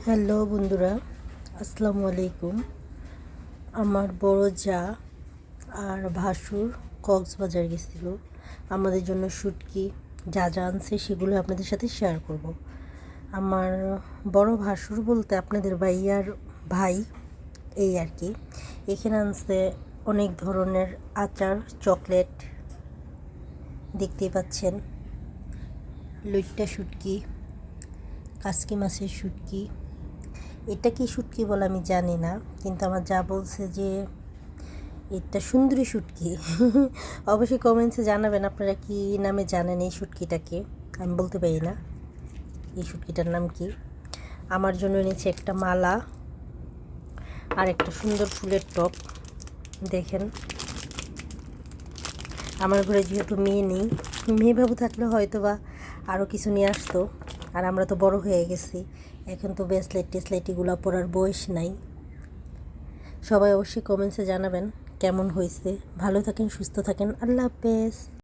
Hello বন্ধুরা, আসসালামু আলাইকুম। আমার বড় যা আর ভাসুর কক্সবাজার গেছিল আমাদের জন্য শুটকি যা যা আনছে সেগুলো আপনাদের সাথে শেয়ার করব। আমার বড় ভাসুর বলতে আপনাদের ভাইয়ার ভাই, এই আর কি। এখানে আনছে অনেক ধরনের আচার, চকলেট, দেখতেই পাচ্ছেন, লইট্টা শুটকি, কাসকি মাছের শুটকি। এটা কি শুটকি বলে আমি জানি না, কিন্তু আমার যা বলছে যে এটা সুন্দরী শুটকি। অবশ্যই কমেন্টসে জানাবেন আপনারা কি নামে জানেন এই শুটকিটাকে, আমি বলতে পারি না এই শুটকিটার নাম কি। আমার জন্য এনেছে একটা মালা আর একটা সুন্দর ফুলের টপ। দেখেন, আমার ঘরে যেহেতু মেয়ে নেই, মেয়ে বাবু থাকলে হয়তো বা আরও কিছু নিয়ে আসতো, আর আমরা তো বড় হয়ে গেছি, এখন তো ব্রেসলেট টেসলেট এগুলো পরার বয়স নাই। সবাই অবশ্যই কমেন্টসে জানাবেন কেমন হয়েছে। ভালো থাকেন, সুস্থ থাকেন, আল্লাহ হাফেজ।